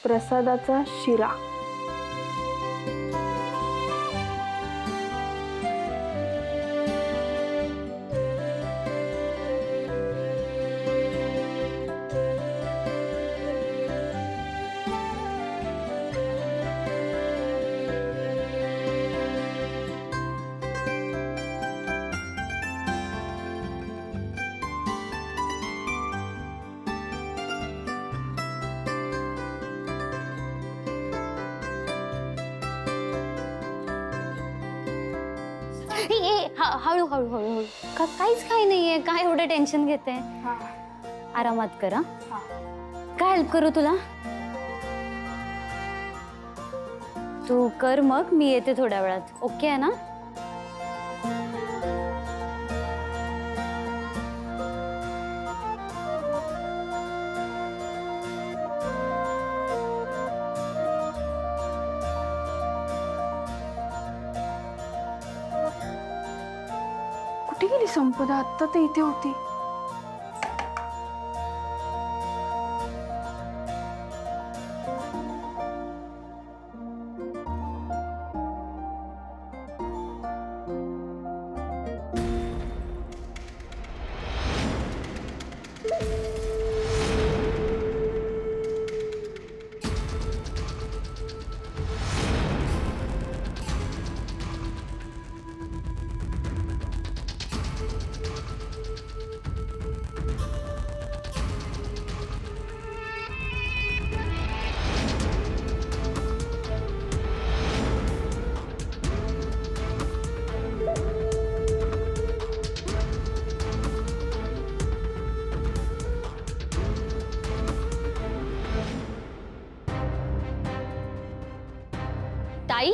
प्रसादाचा शिरा। हळू हळू हळू काहीच काही नाहीये, काय एवढं टेन्शन घेते? आरामात करा। काय हेल्प करू तुला? तू कर मग, मी येते थोड्या वेळात। ओके आहे ना? कुठे गेली संपदा? आता तर इथे होती। ताई,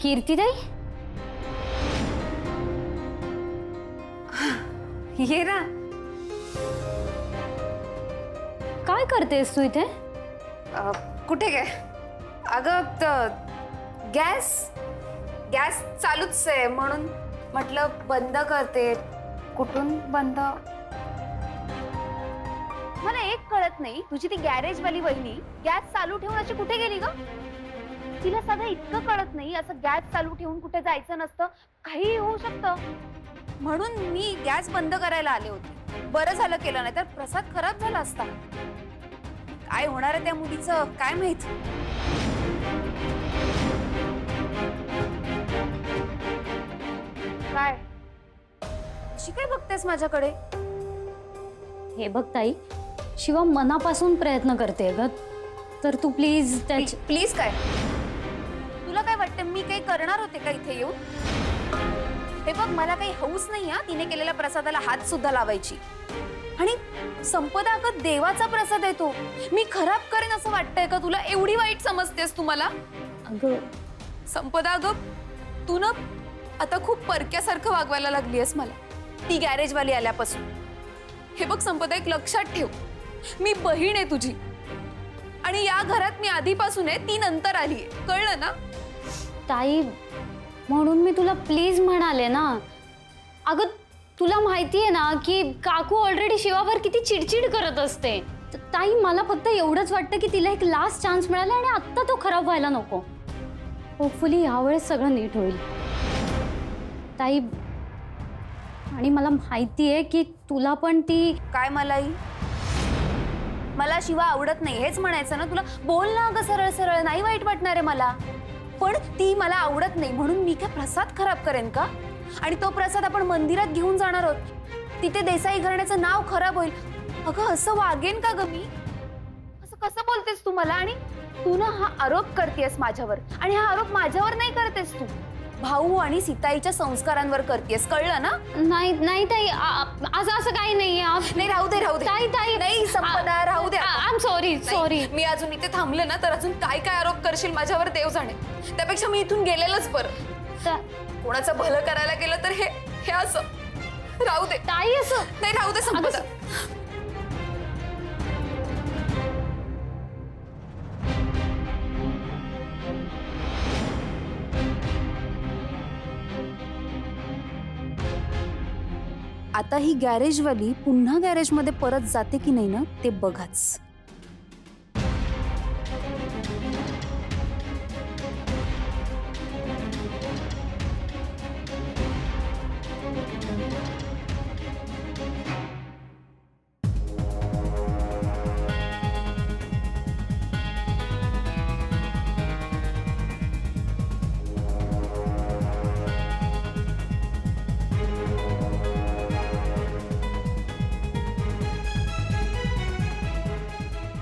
कीर्ती ताई, ये ना। काय करतेस तू इथे? कुठे काय? अगं गॅस चालूच आहे म्हणून म्हटलं बंद करते। कुठून बंद? मला एक कळत नाही, तुझी ती गॅरेज वाली वहिनी गॅस चालू ठेवून अशी कुठे गेली ग? तिला साधं इतकं कळत नाही, असं गॅस चालू ठेवून कुठे जायचं नसतं, काही होऊ शकतं। म्हणून मी गॅस बंद करायला आले होते। बरं झालं केलं, नाही तर प्रसाद खराब झाला असता। काय होणार आहे त्या मुलीचं काय माहित। काय अशी काय बघतेस माझ्याकडे? हे बघ ताई, शिवा मनापासून प्रयत्न करते ग, तर तू प्लीज प्लीज काय? तुला काय वाटतं मी काही करणार होते का इथे येऊन? हे बघ, मला काही हौस नाही हा तिने केलेल्या प्रसादाला हात सुद्धा लावायची। आणि संपदा अगं देवाचा प्रसाद आहे तो, मी खराब करेन असं वाटतंय का तुला? एवढी वाईट समजतेस तू मला? अगं संपदा, अगं तू ना आता खूप परक्यासारखं वागवायला लागलीयस मला, ती गॅरेजवाली आल्यापासून। हे बघ संपदा, एक लक्षात ठेव, मी बहीण आहे तुझी, आणि या घरात मी आधीपासून आहे, ती नंतर आलीये, कळलं ना? ताई, म्हणून मी तुला प्लीज म्हणाले ना। अगं तुला माहिती आहे ना की काकू ऑलरेडी शिवावर किती चिडचिड करत असते। ताई, मला फक्त एवढंच वाटतं की तिला एक लास्ट चान्स मिळाला आणि आता तो खराब व्हायला नको। होपफुली यावेळेस सगळं नीट होईल ताई। आणि मला माहिती आहे की तुला पण ती काय मलाही मला शिवा आवडत नाही हेच म्हणायचं ना तुला? बोल ना अगं सरळ सरळ, नाही वाईट वाटणार आहे मला। पण ती मला आवडत नाही म्हणून मी काय प्रसाद खराब करेन का? आणि तो प्रसाद आपण मंदिरात घेऊन जाणार आहोत, तिथे देसाई घराण्याचं नाव खराब होईल। अगं असं वागेन का ग मी? असं कसं बोलतेस तू मला? आणि तू ना हा आरोप करतेस माझ्यावर, आणि हा आरोप माझ्यावर नाही करतेस तू, भाऊ आणि सीताईच्या संस्कारांवर करतेस, कळलं ना? नाही नाही ताई, असं काही नाहीये। नाही राहू दे ताई ताई, नाही संपदा, राहू दे। I am sorry. मी अजून इथे थांबले ना तर अजून काय काय आरोप करशील माझ्यावर देव जाणे। त्यापेक्षा मी इथून गेलेलंच बरं। कोणाचं भलं करायला गेलं तर हे असं राहू दे ताई। असं नाही, राहू दे संपदा। आता ही गॅरेजवाली पुन्हा गॅरेजमध्ये परत जाते की नाही ना ते बघाच.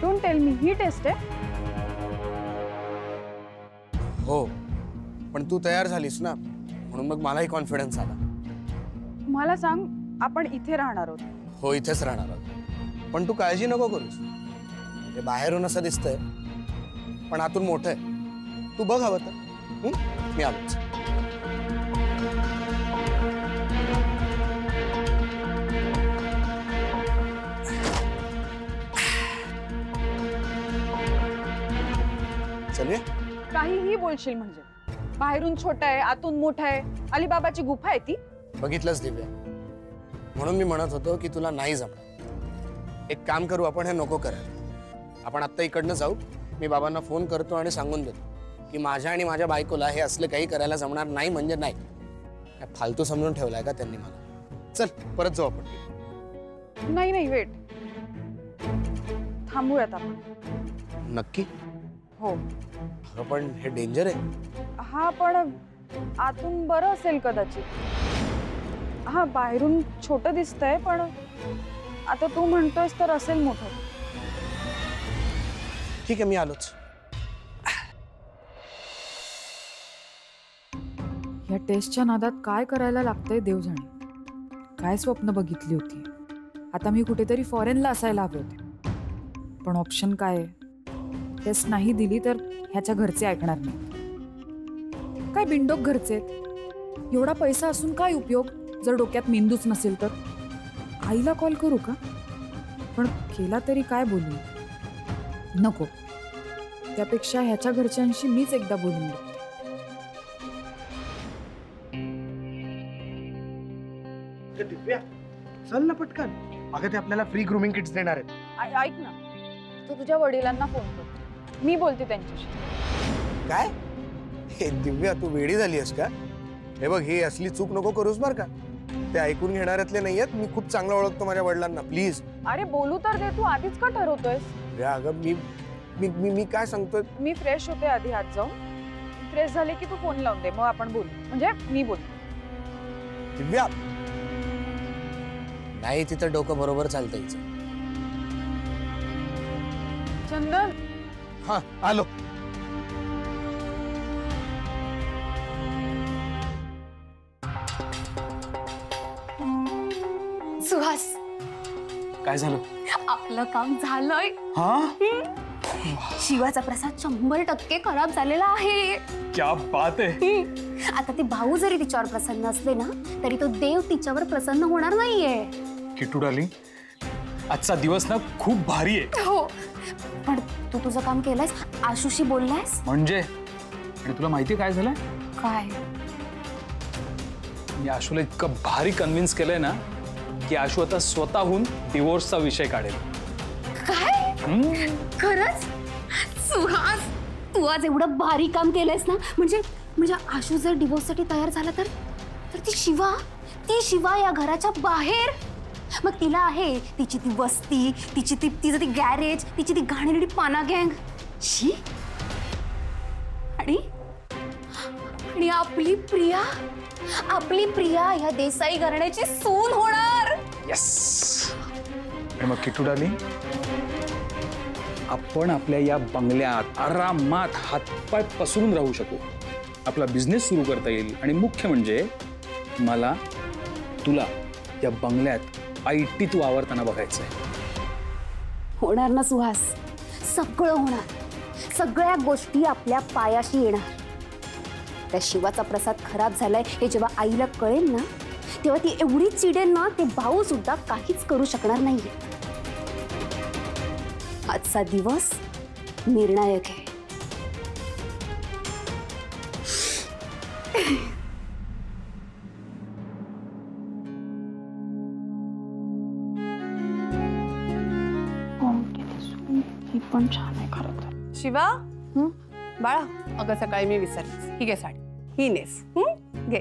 डोंट टेल मी ही टेस्ट आहे. हो, पण तू तयार झालीस ना, म्हणून मग मलाही कॉन्फिडन्स आला. मला सांग, आपण इथे राहणार आहोत? हो, इथेच राहणार आहोत. पण तू काळजी नको करूस. हे बाहेरून असं दिसतंय, पण आतून मोठं आहे. तू बघ हवं तर. मी आलोच. चलूया. काहीही बोलशील म्हणजे. बाहेरून छोटा आहे, आतून मोठा आहे. अलिबाबाची गुफा आहे ती. बघितलंच दिव्या, म्हणून मी म्हणत होतो की तुला नाही जमणार. एक काम करू आपण, हे नको करायला. आपण आत्ता इकडनं जाऊ. मी बाबांना फोन करतो आणि सांगून देतो की माझ्या आणि माझ्या बायकोला हे असले काही करायला जमणार नाही. म्हणजे नाही. काय फालतू समजून ठेवलाय का त्यांनी मला? चल परत जाऊ आपण. नाही नाही, वेट. थांबूयात आपण. नक्की? हो. अगं पण हे डेंजर आहे. हा, पण आतून बरं असेल कदाचित. हा, बाहेरून छोटं दिसतंय, पण आता तू म्हणतोयस तर असेल मोठं. ठीक आहे, मी आलोच. या टेस्टच्या नादात काय करायला लागतंय देव जाणे. काय स्वप्न बघितली होती. आता मी कुठेतरी फॉरेनला असायला हवे होते. पण ऑप्शन काय आहे? टेस्ट नाही दिली तर ह्याच्या घरचे ऐकणार नाही. काय बिंडोक घरचे आहेत. एवढा पैसा असून काय उपयोग जर डोक्यात मेंदूच नसेल तर. आईला कॉल करू का? पण केला तरी काय बोलू? नको, त्यापेक्षा ह्याच्या घरच्यांशी मीच एकदा बोलून बघते. दिव्या, चल ना पटकन. अगं ते आपल्याला फ्री ग्रूमिंग किट्स देणार आहेत. ऐक ना, तू तुझ्या वडिलांना फोन कर. मी बोलते त्यांच्याशी. काय? हे दिव्या, तू वेडी झाली आहेस का? हे बघ, ही असली चूक नको करूस बर का. ते ऐकून घेणाऱ्यातले नाहीयेत. मी खूप चांगलं ओळखतो माझ्या वडिलांना. प्लीज. अरे बोलू तर दे. तू आधीच का ठरवतोयस? अगं मी मी मी मी काय सांगतोय. मी फ्रेश होते आधी, हात जाऊन. फ्रेश झाले की तू फोन लावून दे, मग आपण बोलू. म्हणजे मी बोलू. दिव्या, नाही तिथं डोकं बरोबर चालतं हिचं. चंदन, हा, आलो. सुहास, काय झालं? आपलं काम झालंय. हा, शिवाचा प्रसाद 100% खराब झालेला आहे. क्या बात आहे. आता ते भाऊ जरी तिच्यावर प्रसन्न असले ना, तरी तो देव तिच्यावर प्रसन्न होणार नाहीये. किट्टू डार्लिंग, आजचा दिवस ना खूप भारी आहे. हो, पण तू तुझं काम केलंयस? आशूशी बोललायस? म्हणजे आणि तुला माहिती काय झालंय? काय? मी आशूला इतकं भारी कन्व्हिन्स केलंय ना की आशू आता स्वतःहून डिवोर्सचा विषय काढेल. काय? खरंच? सुहास, तू आज एवढं भारी काम केलंयस ना, म्हणजे आशू जर डिवोर्ससाठी तयार झाला तर ती शिवा या घराच्या बाहेर. मग तिला आहे तिची ती वस्ती, तिचं ती गॅरेज, तिची ती घाणेरडी पाना गँग. शी. आणि आपली प्रिया या देसाई घराण्याची सून होणार. येस. आणि मग किट्टू डार्लिंग, आपण आपल्या या बंगल्यात आरामात हातपाय पसरून राहू शकू. आपला बिझनेस सुरू करता येईल. आणि मुख्य म्हणजे मला तुला या बंगल्यात ITत वावरताना बघायचंय. होणार ना सुहास, सगळं होणार. सगळ्या गोष्टी आपल्या पायाशी येणार. त्या शिवाचा प्रसाद खराब झालाय हे जेव्हा आईला कळेल ना, तेव्हा ती एवढी चिडेल ना, ते भाऊ सुद्धा काहीच करू शकणार नाहीये. आजचा दिवस निर्णायक आहे. पण छान आहे खरं तर. शिवा बाळा, अगं सकाळी मी विसरलीस. ही घे साडी, ही नेस. घे.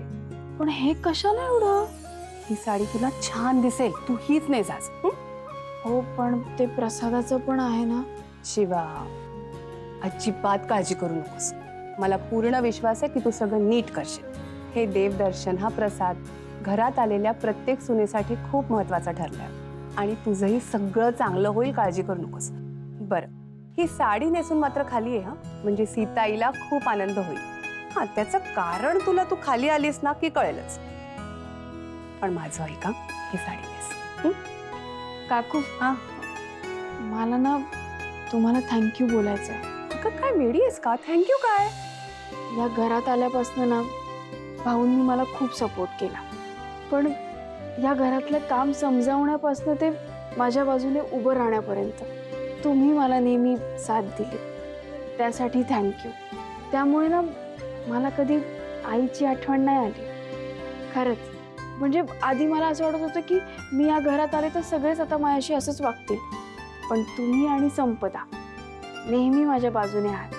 पण हे कशाला एवढं? ही साडी तुला छान दिसेल, तू हीच नेस आज. हो पण ते प्रसादाचं पण आहे ना. शिवा, अजिबात काळजी करू नकोस. मला पूर्ण विश्वास आहे की तू सगळं नीट करशील. हे देवदर्शन, हा प्रसाद घरात आलेल्या प्रत्येक सुनेसाठी खूप महत्वाचा ठरलाय आणि तुझंही सगळं चांगलं होईल, काळजी करू नकोस. बरं, ही साडी नेसून मात्र खाली आहे, हा म्हणजे सीताईला खूप आनंद होईल. हा, त्याचं कारण तुला तू खाली आलीस ना की कळेलच. पण माझं ऐका, ही साडी नेस. काकू हा, मला ना तुम्हाला थँक्यू बोलायचं आहे. अगं काय वेडी आहेस का? थँक्यू काय? या घरात आल्यापासून ना भाऊंनी मला खूप सपोर्ट केला, पण या घरातलं काम समजावण्यापासून ते माझ्या बाजूने उभं राहण्यापर्यंत तुम्ही मला नेहमी साथ दिली, त्यासाठी थँक्यू. त्यामुळे ना मला कधी आईची आठवण नाही आली खरंच. म्हणजे आधी मला असं वाटत होतं की मी या घरात आले तर सगळेच आता माझ्याशी असंच वागतील, पण तुम्ही आणि संपदा नेहमी माझ्या बाजूने आहात.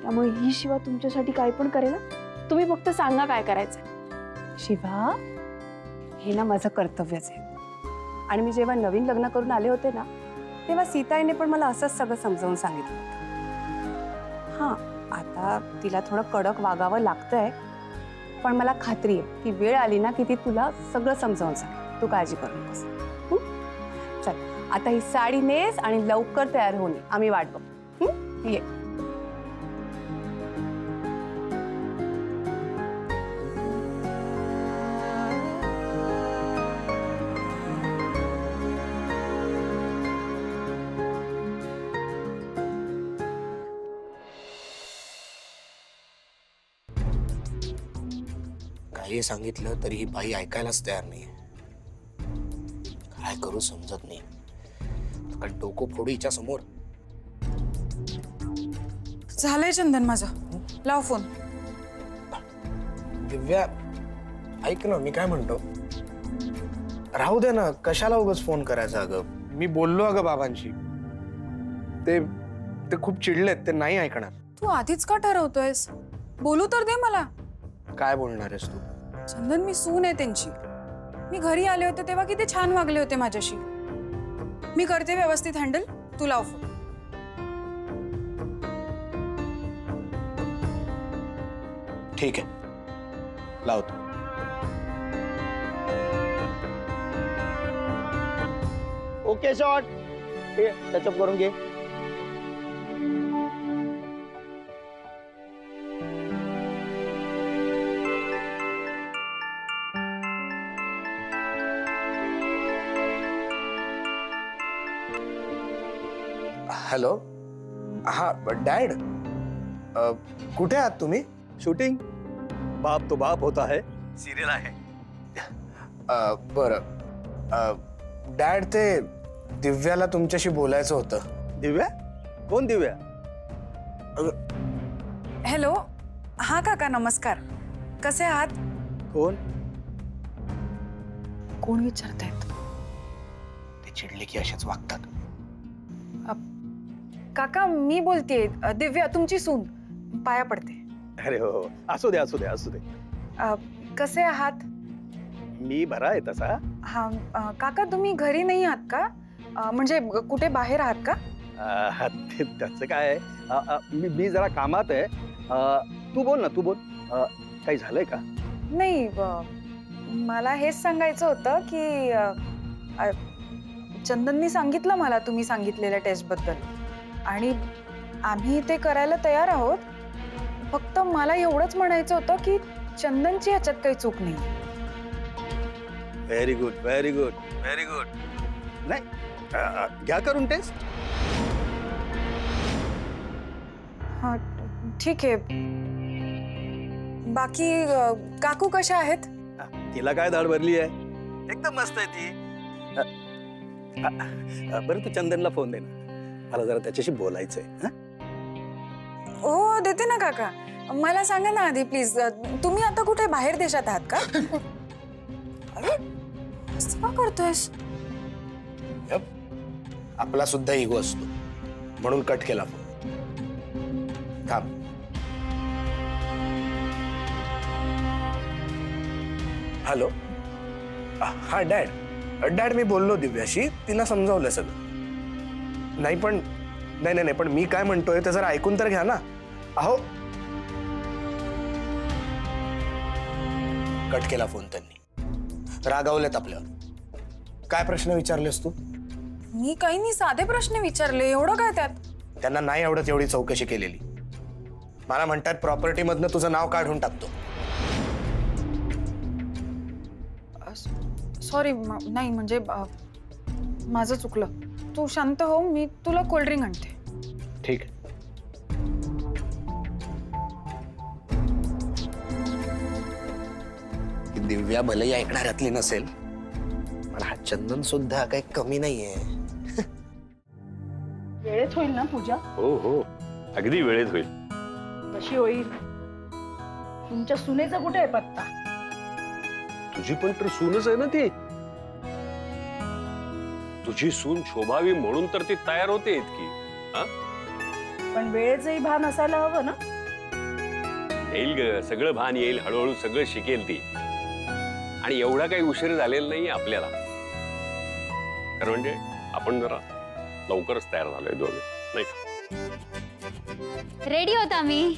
त्यामुळे ही शिवा तुमच्यासाठी काय पण करेल. तुम्ही फक्त सांगा काय करायचं. शिवा, हे ना माझं कर्तव्यच आहे. आणि मी जेव्हा नवीन लग्न करून आले होते ना, तेव्हा सीताईने पण मला असंच सगळं समजावून सांगितलं होतं. हां, आता तिला थोडं कडक वागावं लागतंय, पण मला खात्री आहे की वेळ आली ना की ती तुला सगळं समजावून सांगेल. तू काळजी करू नकोस. चल, आता ही साडी नेस आणि लवकर तयार होऊन ये. आम्ही वाट बघू. ये. काही सांगितलं तरी ही बाई ऐकायलाच तयार नाही. काय करू समजत नाही. कारण डोकं फोडू हिच्या समोर. झालंय चंदन माझं, लाव फोन. दिव्या, ऐक ना, मी काय म्हणतो, राहू दे ना, कशाला उगाच फोन करायचा. अगं मी बोललो अगं बाबांशी, ते खूप चिडलेत, ते नाही ऐकणार. तू आधीच का ठरवतोयस? बोलू तर दे मला. काय बोलणार आहेस तू? चंदन, मी सून आहे त्यांची. मी घरी आले होते तेव्हा किती छान वागले होते माझ्याशी. मी करते व्यवस्थित हँडल. तू लाव फोन. ठीक आहे, लावतो. Okay shot. हे टचअप करून घे. हॅलो, हा डॅड, कुठे आहात तुम्ही? शूटिंग. बाप तो बाप होता है सिरियल आहे. बरं डॅड, ते दिव्याला तुमच्याशी बोलायचं होतं. दिव्या? कोण दिव्या? हॅलो, हा काका नमस्कार. कसे आहात? कोण? कोण विचारतायत? ते चिडले की असेच वागतात. काका मी बोलतेय, दिव्या तुमची सून. पाया पडते. अरे हो, असू दे असू दे असू दे. कसे आहात? मी बरा आहे तसा. हा काका, तुम्ही घरी नाही आहात का? म्हणजे कुठे बाहेर आहात का? त्याचं काय आहे, मी जरा कामात आहे. तू बोल ना, तू बोल. काही झालंय का? नाही, मला हेच सांगायचं होतं की चंदननी सांगितलं मला तुम्ही सांगितलेल्या टेस्ट बद्दल आणि आम्ही ते करायला तयार आहोत. फक्त मला एवढंच म्हणायचं होतं की चंदनची ह्याच्यात काही चूक नाही. Very good very good very good. नाही, घ्या करून टेस्ट. हा ठीक आहे. बाकी काकू कशा आहेत? तिला काय धाड भरली आहे, एकदम मस्त आहे ती. बरं तू चंदनला फोन दे ना, मला जरा त्याच्याशी बोलायचंय. हो देते ना काका. मला सांगा ना आधी प्लीज, तुम्ही आता कुठे बाहेर देशात आहात का? अरे असं का करतोयस? आपला सुद्धा इगो असतो. म्हणून कट केला फोन. थांब. हॅलो. हा डॅड. डॅड मी बोललो दिव्याशी, तिला समजावलं सगळं. नाही पण नाही पण मी काय म्हणतोय ते जरा ऐकून तर घ्या ना. अहो. कट केला फोन त्यांनी. रागावलेत आपल्यावर. काय प्रश्न विचारलेस तू? मी काही नाही, साधे प्रश्न विचारले, एवढं काय त्यात? त्यांना नाही आवडत एवढी चौकशी केलेली. मला म्हणतात प्रॉपर्टी मधनं तुझं नाव काढून टाकतो. सॉरी, नाही म्हणजे माझं चुकलं. तू शांत हो, मी तुला कोल्ड्रिंक आणते. ठीक आहे. दिव्या भलेही ऐकणाऱ्यातली नसेल, पण हा चंदन सुद्धा काही कमी नाहीये. वेळेत होईल ना पूजा? हो हो, अगदी वेळेत होईल. कशी होईल? तुमच्या सुनेचा कुठे आहे पत्ता? तुझी पण तर सूनच आहे ना ती. तुझी सून शोभावी म्हणून तर ती तयार होते इतकी. पण वेळेचंही भान असायला हवं ना. येईल ग, सगळं भान येईल, हळूहळू सगळं शिकेल ती. आणि एवढा काही उशीर झालेला नाही आपल्याला. कारण म्हणजे आपण जरा लवकरच तयार झालोय दोघे, नाही का? रेडी होता मी.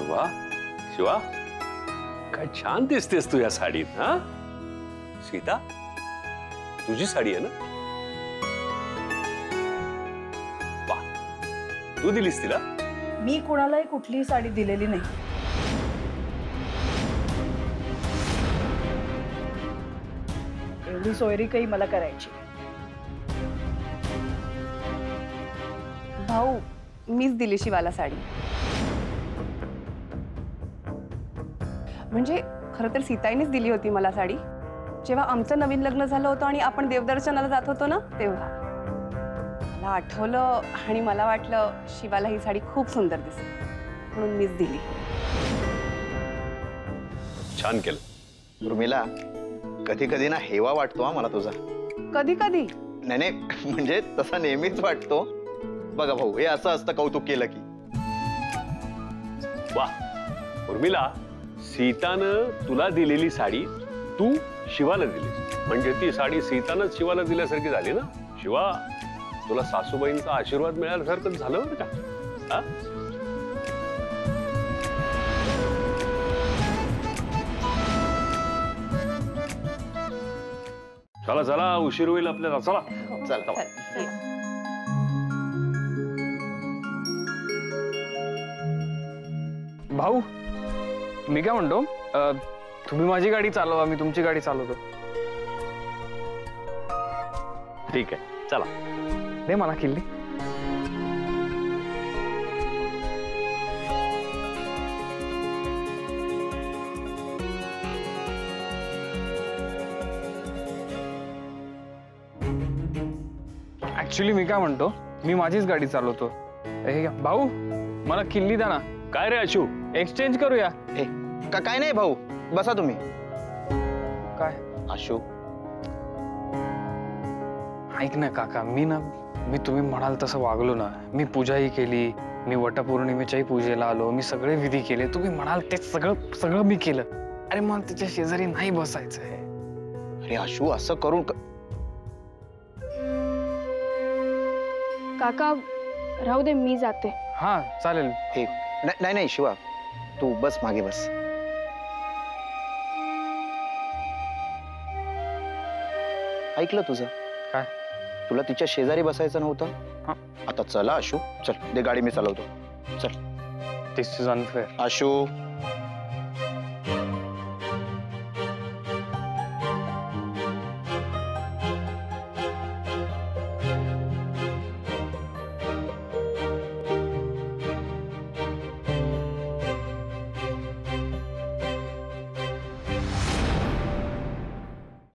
वा शिवा, काय छान दिसतेस तू या साडीत. हा सीता, तुझी साडी आहे ना? वा, तू दिलीस तिला? मी कोणालाही कुठलीही साडी दिलेली नाही. एवढी सोयरी काही मला करायची. भाऊ, मीच दिली शिवाला साडी. म्हणजे खरं तर सीताईनेच दिली होती मला साडी. जेव्हा आमचं नवीन लग्न झालं होतं आणि आपण देवदर्शनाला जात होतो ना, तेव्हा मला आठवलं आणि मला वाटलं शिवाला ही साडी खूप सुंदर दिसते, म्हणून मीच दिली. छान केलं. उर्मिला, कधी कधी ना हेवा वाटतो हा मला तुझा. कधी कधी नाही नाही, म्हणजे तसा नेहमीच वाटतो. बघा भाऊ, हे असं असतं कौतुक केलं की. वा उर्मिला, सीतानं तुला दिलेली साडी तू शिवाला दिलीस, म्हणजे ती साडी सीतानंच शिवाला दिल्यासारखी झाली ना. शिवा, तुला सासूबाईंचा आशीर्वाद मिळाल्यासारखं झालं बरं का. हा, चला चला, उशीर होईल आपल्याला. चला चला. भाऊ, मी काय म्हणतो, तुम्ही माझी गाडी चालवा, मी तुमची गाडी चालवतो. ठीक आहे, चला. दे मला किल्ली. ऍक्च्युली मी काय म्हणतो, मी माझीच गाडी चालवतो. हे घ्या भाऊ, मला किल्ली द्या ना. काय रे अशू, एक्सचेंज करूया. काय नाही भाऊ, बसा तुम्ही. काय आशू, ऐक ना काका, मी तुम्ही म्हणाल तसं वागलो ना. मी पूजाही केली, मी वटपौर्णिमेच्याही पूजेला आलो, मी सगळे विधी केले. तुम्ही म्हणाल ते सगळं मी केलं. अरे मग त्याच्या शेजारी नाही बसायचंय. अरे आशू, असं करून काका राहू दे, मी जाते. हा चालेल. नाही नाही शिवा, तू बस, मागे बस. ऐकलं तुझं? काय? तुला तिच्या शेजारी बसायचं नव्हतं? हा. आता चला आशू, चल, दे गाडी, मी चालवतो. चल. दिस इज अनफेअर. आशू,